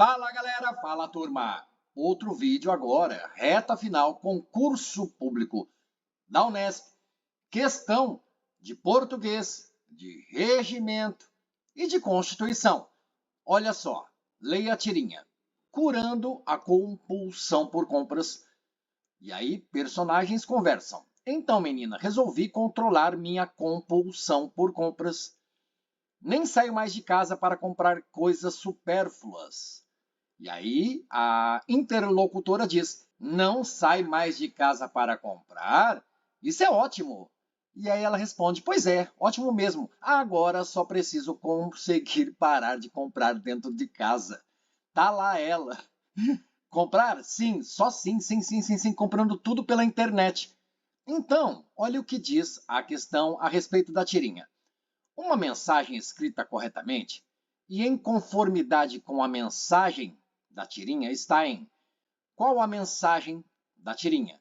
Fala galera, fala turma! Outro vídeo agora, reta final, concurso público da Unesp, questão de português, de regimento e de Constituição. Olha só, leia a tirinha. Curando a compulsão por compras. E aí, personagens conversam. Então, menina, resolvi controlar minha compulsão por compras. Nem saio mais de casa para comprar coisas supérfluas. E aí a interlocutora diz: não sai mais de casa para comprar? Isso é ótimo. E aí ela responde: pois é, ótimo mesmo. Agora só preciso conseguir parar de comprar dentro de casa. Tá lá ela. Comprar? Sim, só sim, comprando tudo pela internet. Então, olha o que diz a questão a respeito da tirinha. Uma mensagem escrita corretamente e em conformidade com a mensagem da tirinha está em: qual a mensagem da tirinha?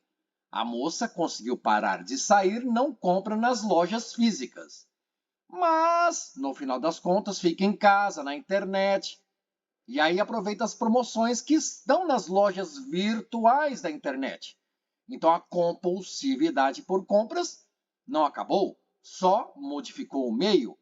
A moça conseguiu parar de sair, não compra nas lojas físicas. Mas, no final das contas, fica em casa, na internet. E aí aproveita as promoções que estão nas lojas virtuais da internet. Então a compulsividade por compras não acabou, só modificou o meio.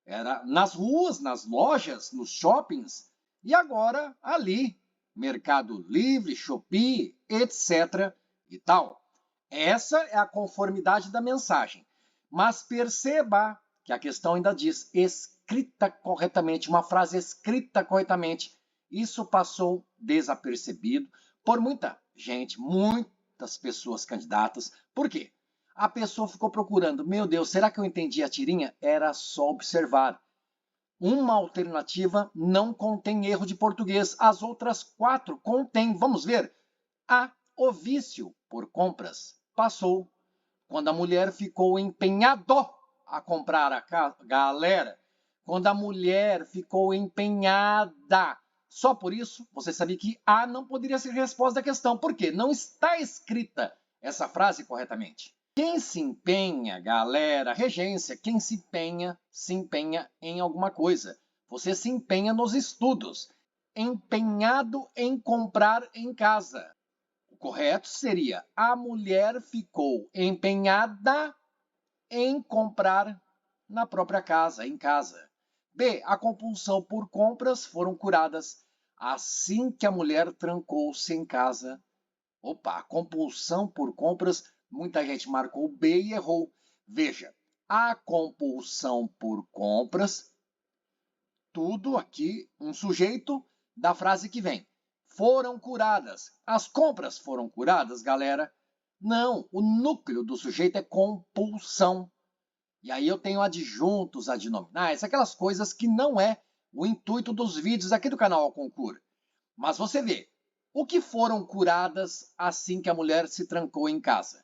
Era nas ruas, nas lojas, nos shoppings, e agora ali, Mercado Livre, Shopee, etc. e tal. Essa é a conformidade da mensagem. Mas perceba que a questão ainda diz escrita corretamente, uma frase escrita corretamente. Isso passou desapercebido por muita gente, muitas pessoas candidatas. Por quê? A pessoa ficou procurando, meu Deus, será que eu entendi a tirinha? Era só observar. Uma alternativa não contém erro de português, as outras 4 contêm. Vamos ver? A, o vício por compras passou quando a mulher ficou empenhado a comprar a galera. Quando a mulher ficou empenhada. Só por isso, você sabia que A não poderia ser resposta da questão. Por quê? Não está escrita essa frase corretamente. Quem se empenha, galera, regência, quem se empenha em alguma coisa. Você se empenha nos estudos. Empenhado em comprar em casa. O correto seria: a mulher ficou empenhada em comprar na própria casa, em casa. B, a compulsão por compras foram curadas assim que a mulher trancou-se em casa. Opa, a compulsão por compras, muita gente marcou B e errou. Veja, a compulsão por compras, tudo aqui, um sujeito da frase que vem. Foram curadas. As compras foram curadas, galera? Não, o núcleo do sujeito é compulsão. E aí eu tenho adjuntos, adnominais, aquelas coisas que não é o intuito dos vídeos aqui do canal ao concurso. Mas você vê, o que foram curadas assim que a mulher se trancou em casa?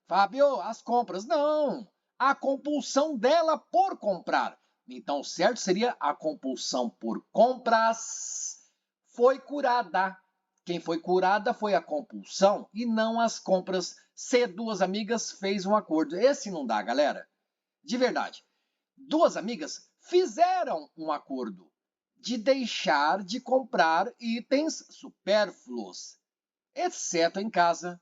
Fábio, as compras. Não, a compulsão dela por comprar. Então, o certo seria a compulsão por compras foi curada. Quem foi curada foi a compulsão e não as compras. Se duas amigas fez um acordo. Esse não dá, galera. De verdade. Duas amigas fizeram um acordo de deixar de comprar itens supérfluos, exceto em casa.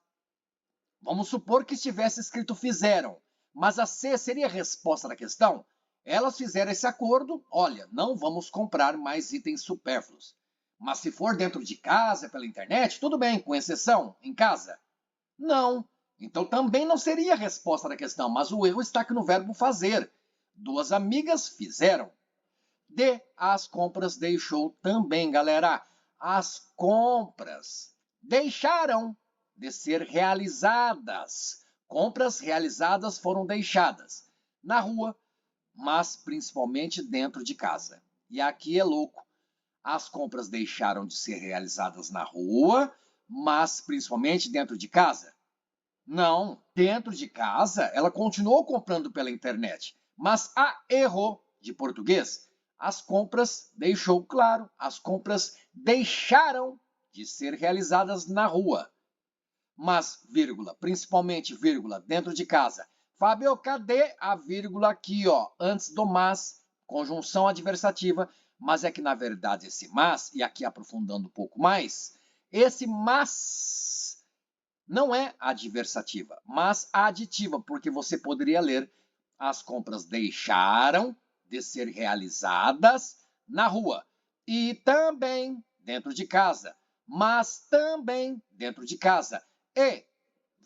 Vamos supor que estivesse escrito fizeram, mas a C seria a resposta da questão. Elas fizeram esse acordo, olha, não vamos comprar mais itens supérfluos. Mas se for dentro de casa, pela internet, tudo bem, com exceção, em casa? Não. Então também não seria a resposta da questão, mas o erro está aqui no verbo fazer. Duas amigas fizeram. D, as compras deixou também, galera. As compras deixaram de ser realizadas. Compras realizadas foram deixadas na rua, mas principalmente dentro de casa. E aqui é louco. As compras deixaram de ser realizadas na rua, mas principalmente dentro de casa? Não, dentro de casa ela continuou comprando pela internet, mas a erro de português. As compras, deixou claro, as compras deixaram de ser realizadas na rua. Mas, vírgula, principalmente, vírgula, dentro de casa. Fábio, cadê a vírgula aqui, ó, antes do mas, conjunção adversativa, Mas é que, na verdade, esse mas, e aqui aprofundando um pouco mais, esse mas não é adversativa, mas aditiva, porque você poderia ler: as compras deixaram de ser realizadas na rua e também dentro de casa, mas também dentro de casa e,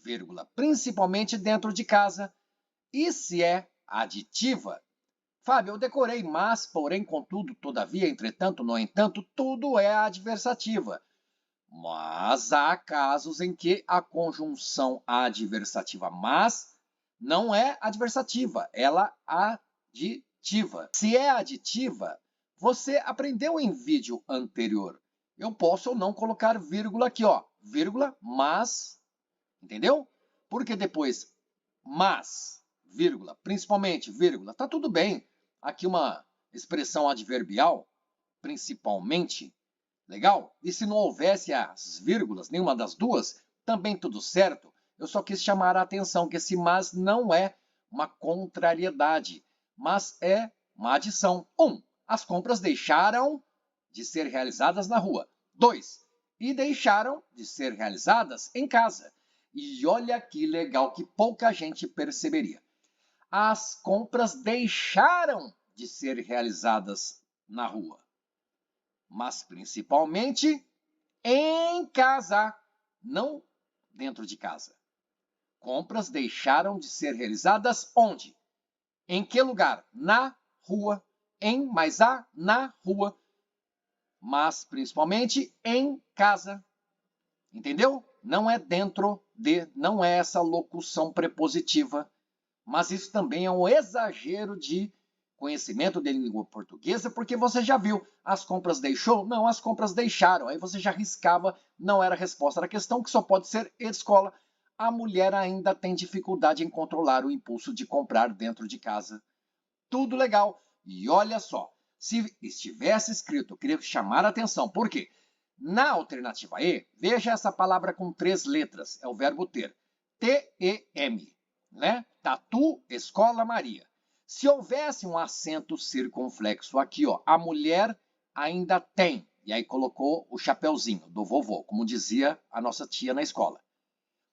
vírgula, principalmente dentro de casa. E se é aditiva? Fábio, eu decorei mas, porém, contudo, todavia, entretanto, no entanto, tudo é adversativa. Mas há casos em que a conjunção adversativa mas não é adversativa, ela é aditiva. Se é aditiva, você aprendeu em vídeo anterior. Eu posso ou não colocar vírgula aqui, ó, vírgula, mas, entendeu? Porque depois, mas, vírgula, principalmente, vírgula, tá tudo bem. Aqui uma expressão adverbial, principalmente, legal? E se não houvesse as vírgulas, nenhuma das duas, também tudo certo. Eu só quis chamar a atenção que esse mas não é uma contrariedade, mas é uma adição. 1. As compras deixaram de ser realizadas na rua. 2. E deixaram de ser realizadas em casa. E olha que legal, que pouca gente perceberia. As compras deixaram de ser realizadas na rua, mas principalmente em casa, não dentro de casa. Compras deixaram de ser realizadas onde? Em que lugar? Na rua. Em mais a na rua, mas principalmente em casa. Entendeu? Não é dentro de, não é essa locução prepositiva, mas isso também é um exagero de conhecimento de língua portuguesa, porque você já viu, as compras deixou? Não, as compras deixaram. Aí você já riscava, não era a resposta da questão, que só pode ser escola. A mulher ainda tem dificuldade em controlar o impulso de comprar dentro de casa. Tudo legal. E olha só, se estivesse escrito, eu queria chamar a atenção, por quê? Na alternativa E, veja essa palavra com 3 letras, é o verbo ter. T-E-M, né? Tatu, escola, Maria. Se houvesse um acento circunflexo aqui, ó, a mulher ainda tem. E aí colocou o chapeuzinho do vovô, como dizia a nossa tia na escola.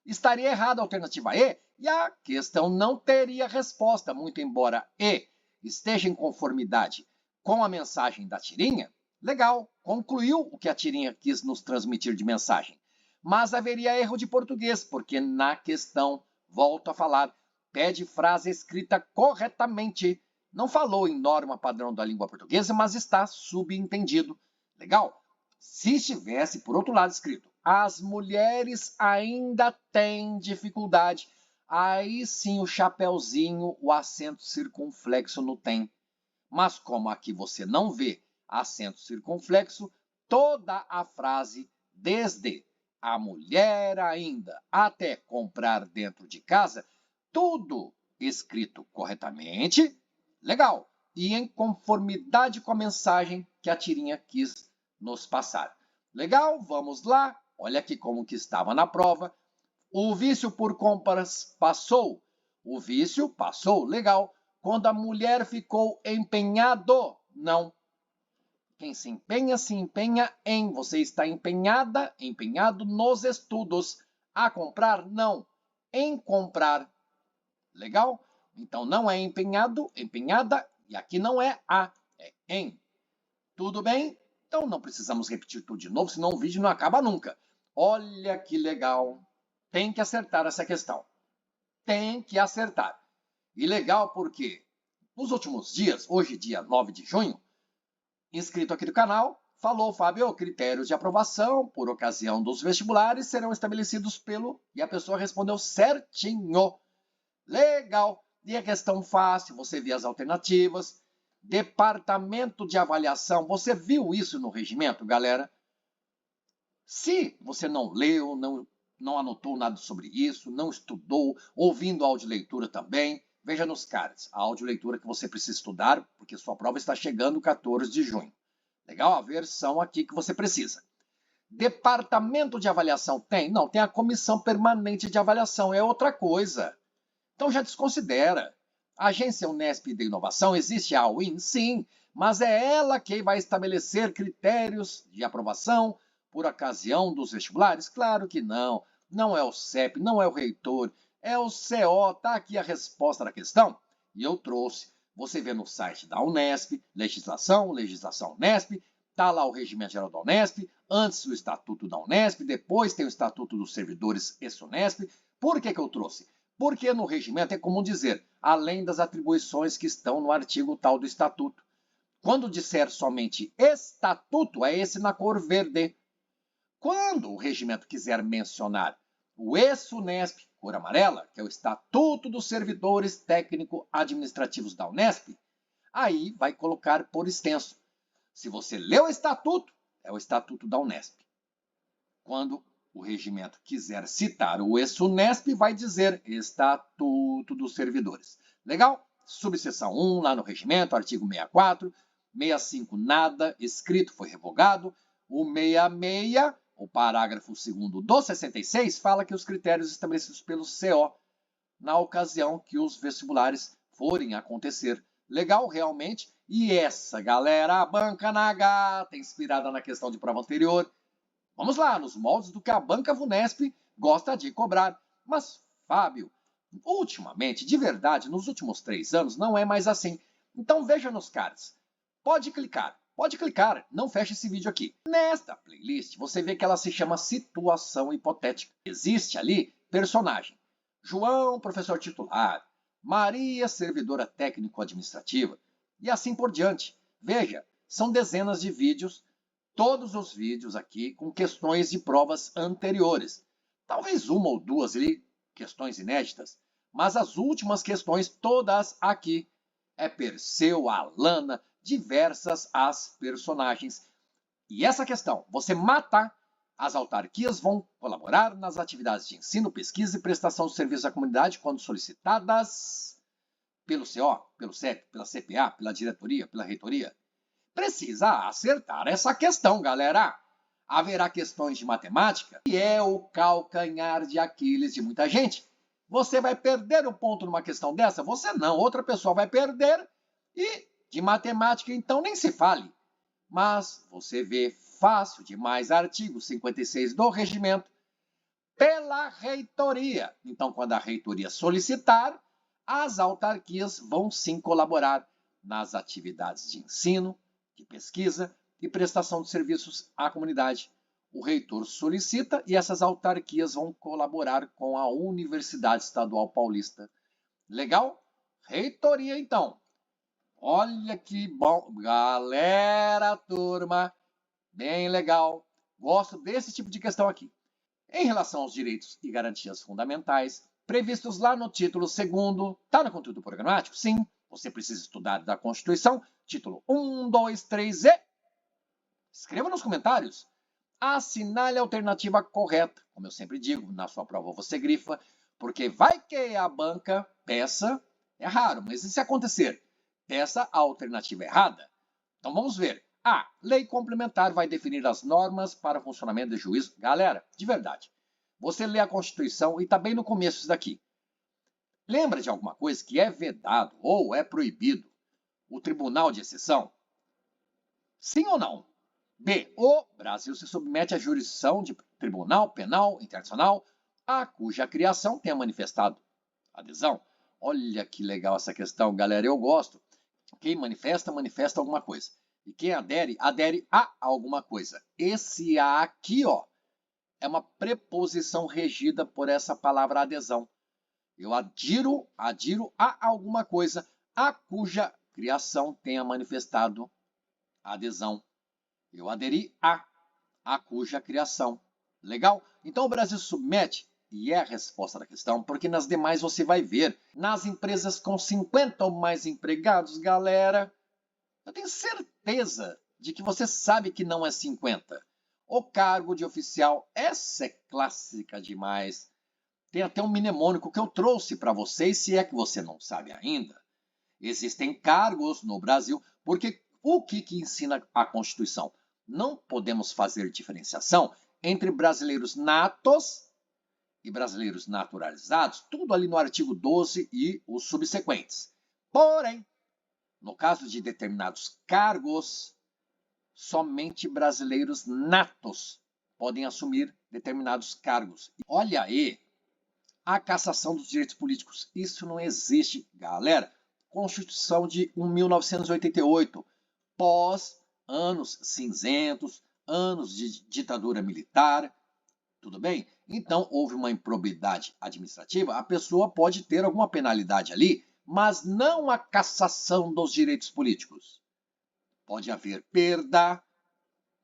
Estaria errada a alternativa E e a questão não teria resposta, muito embora E esteja em conformidade com a mensagem da tirinha. Legal, concluiu o que a tirinha quis nos transmitir de mensagem. Mas haveria erro de português, porque na questão, volto a falar, pede frase escrita corretamente. Não falou em norma padrão da língua portuguesa, mas está subentendido. Legal? Se estivesse, por outro lado, escrito, as mulheres ainda têm dificuldade, aí sim o chapeuzinho, o acento circunflexo no tem. Mas como aqui você não vê acento circunflexo, toda a frase, desde a mulher ainda até comprar dentro de casa, tudo escrito corretamente, legal, e em conformidade com a mensagem que a tirinha quis nos passar. Legal? Vamos lá. Olha aqui como que estava na prova. O vício por compras passou. O vício passou. Legal. Quando a mulher ficou empenhado, não. Quem se empenha em. Você está empenhada, empenhado nos estudos. A comprar, não. Em comprar. Legal? Então, não é empenhado, empenhada, e aqui não é a, é em. Tudo bem? Então, não precisamos repetir tudo de novo, senão o vídeo não acaba nunca. Olha que legal. Tem que acertar essa questão. Tem que acertar. E legal porque nos últimos dias, hoje dia 9 de junho, inscrito aqui do canal, falou, Fábio, critérios de aprovação por ocasião dos vestibulares serão estabelecidos pelo... E a pessoa respondeu certinho. Legal. E a questão fácil, você vê as alternativas. Departamento de avaliação, você viu isso no regimento, galera? Se você não leu, não anotou nada sobre isso, não estudou, ouvindo audioleitura também, veja nos cards, a audioleitura que você precisa estudar, porque sua prova está chegando 14 de junho. Legal? A versão aqui que você precisa. Departamento de avaliação tem? Não, tem a comissão permanente de avaliação, é outra coisa. Então já desconsidera. A Agência Unesp de Inovação, existe a UIN? Sim, mas é ela quem vai estabelecer critérios de aprovação por ocasião dos vestibulares? Claro que não. Não é o CEP, não é o reitor, é o CO. Está aqui a resposta da questão e eu trouxe. Você vê no site da Unesp, legislação Unesp, está lá o Regimento Geral da Unesp, antes o Estatuto da Unesp, depois tem o Estatuto dos Servidores ex-Unesp. Por que eu trouxe? Porque no regimento é comum dizer, além das atribuições que estão no artigo tal do Estatuto. Quando disser somente Estatuto, é esse na cor verde. Quando o regimento quiser mencionar o ex-Unesp, cor amarela, que é o Estatuto dos Servidores Técnico-Administrativos da Unesp, aí vai colocar por extenso. Se você lê o Estatuto, é o Estatuto da Unesp. Quando o regimento quiser citar o ex-Unesp, vai dizer Estatuto dos Servidores. Legal? Subseção 1, lá no regimento, artigo 64, 65, nada, escrito, foi revogado. O 66, o parágrafo 2º do 66, fala que os critérios estabelecidos pelo CO, na ocasião que os vestibulares forem acontecer. Legal, realmente? E essa, galera, a banca na gata, inspirada na questão de prova anterior. Vamos lá, nos moldes do que a banca Vunesp gosta de cobrar. Mas, Fábio, ultimamente, de verdade, nos últimos 3 anos, não é mais assim. Então veja nos cards. Pode clicar, não feche esse vídeo aqui. Nesta playlist, você vê que ela se chama Situação Hipotética. Existe ali personagem. João, professor titular. Maria, servidora técnico-administrativa. E assim por diante. Veja, são dezenas de vídeos. Todos os vídeos aqui com questões de provas anteriores. Talvez uma ou duas ali, questões inéditas. Mas as últimas questões, todas aqui. É Perseu, Alana, diversas as personagens. E essa questão, você matar, as autarquias vão colaborar nas atividades de ensino, pesquisa e prestação de serviços à comunidade quando solicitadas pelo CO, pelo CEP, pela CPA, pela diretoria, pela reitoria. Precisa acertar essa questão, galera. Haverá questões de matemática, que é o calcanhar de Aquiles de muita gente. Você vai perder o ponto numa questão dessa? Você não, outra pessoa vai perder. E de matemática, então, nem se fale. Mas você vê fácil demais artigo 56 do regimento pela reitoria. Então, quando a reitoria solicitar, as autarquias vão sim colaborar nas atividades de ensino, de pesquisa e prestação de serviços à comunidade. O reitor solicita e essas autarquias vão colaborar com a Universidade Estadual Paulista. Legal? Reitoria, então. Olha que bom. Galera, turma, bem legal. Gosto desse tipo de questão aqui. Em relação aos direitos e garantias fundamentais, previstos lá no título 2º, está no conteúdo programático? Sim. Você precisa estudar da Constituição, título 1, 2, 3 e... Escreva nos comentários. Assinale a alternativa correta. Como eu sempre digo, na sua prova você grifa, porque vai que a banca peça, é raro, mas e se acontecer? Peça a alternativa errada. Então vamos ver. A. Lei complementar vai definir as normas para o funcionamento do juízo. Galera, de verdade, você lê a Constituição e está bem no começo isso daqui. Lembra de alguma coisa que é vedado ou é proibido? O tribunal de exceção? Sim ou não? B. O Brasil se submete à jurisdição de tribunal penal internacional a cuja criação tenha manifestado adesão. Olha que legal essa questão, galera. Eu gosto. Quem manifesta, manifesta alguma coisa. E quem adere, adere a alguma coisa. Esse A aqui, ó, é uma preposição regida por essa palavra adesão. Eu adiro a alguma coisa a cuja criação tenha manifestado adesão. Eu aderi a cuja criação. Legal? Então o Brasil submete, e é a resposta da questão, porque nas demais você vai ver. Nas empresas com 50 ou mais empregados, galera, eu tenho certeza de que você sabe que não é 50. O cargo de oficial, essa é clássica demais. Tem até um mnemônico que eu trouxe para vocês, se é que você não sabe ainda. Existem cargos no Brasil, porque o que ensina a Constituição? Não podemos fazer diferenciação entre brasileiros natos e brasileiros naturalizados, tudo ali no artigo 12 e os subsequentes. Porém, No caso de determinados cargos, somente brasileiros natos podem assumir determinados cargos. Olha aí, a cassação dos direitos políticos. Isso não existe, galera. Constituição de 1988, pós anos cinzentos, anos de ditadura militar, tudo bem? Então, houve uma improbidade administrativa, a pessoa pode ter alguma penalidade ali, mas não a cassação dos direitos políticos. Pode haver perda.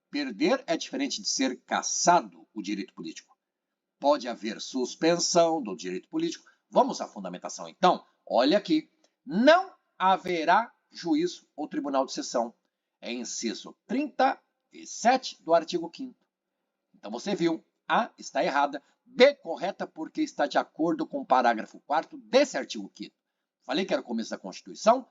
Perder é diferente de ser cassado o direito político. Pode haver suspensão do direito político. Vamos à fundamentação, então? Olha aqui. Não haverá juízo ou tribunal de sessão. É inciso 37 do artigo 5º. Então você viu, A está errada, B correta porque está de acordo com o parágrafo 4º desse artigo 5º. Falei que era o começo da Constituição?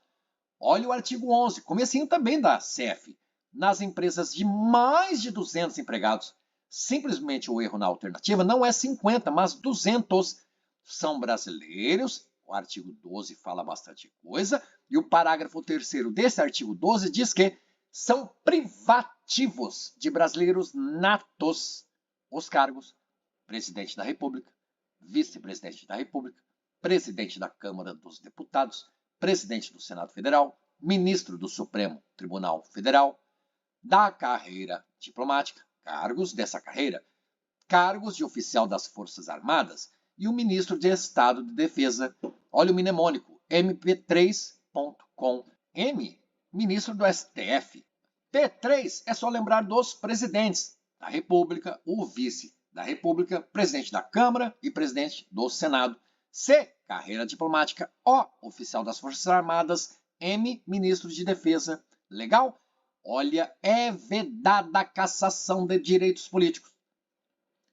Olha o artigo 11, comecinho também da CF. Nas empresas de mais de 200 empregados, simplesmente o erro na alternativa não é 50, mas 200 são brasileiros. O artigo 12 fala bastante coisa. E o parágrafo 3º desse artigo 12 diz que são privativos de brasileiros natos os cargos presidente da República, vice-presidente da República, presidente da Câmara dos Deputados, presidente do Senado Federal, ministro do Supremo Tribunal Federal, da carreira diplomática, cargos dessa carreira, cargos de oficial das Forças Armadas e o ministro de Estado de Defesa. Olha o mnemônico, mp3.com. M, ministro do STF. P3 é só lembrar dos presidentes da República, o vice da República, presidente da Câmara e presidente do Senado. C, carreira diplomática. O, oficial das Forças Armadas. M, ministro de Defesa. Legal? Olha, é vedada a cassação de direitos políticos,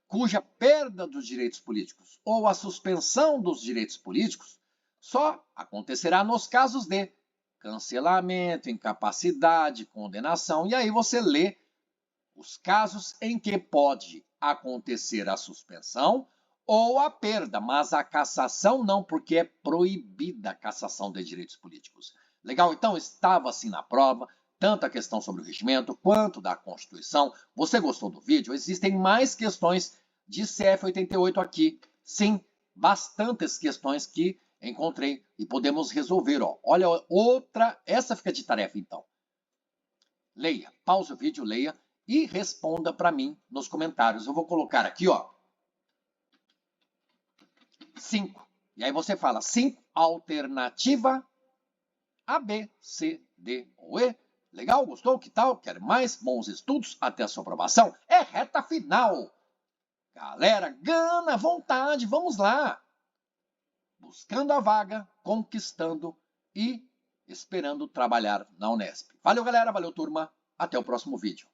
cuja perda dos direitos políticos ou a suspensão dos direitos políticos só acontecerá nos casos de cancelamento, incapacidade, condenação. E aí você lê os casos em que pode acontecer a suspensão ou a perda, mas a cassação não, porque é proibida a cassação de direitos políticos. Legal? Então, estava assim na prova, tanto a questão sobre o regimento quanto da Constituição. Você gostou do vídeo? Existem mais questões de CF88 aqui. Sim, bastantes questões que encontrei e podemos resolver. Ó. Olha outra, essa fica de tarefa então. Leia, pause o vídeo, leia e responda para mim nos comentários. Eu vou colocar aqui, ó, 5. E aí você fala 5, alternativa A, B, C, D ou E. Legal? Gostou? Que tal? Quer mais? Bons estudos até a sua aprovação? É reta final. Galera, gana, vontade, vamos lá. Buscando a vaga, conquistando e esperando trabalhar na Unesp. Valeu, galera. Valeu, turma. Até o próximo vídeo.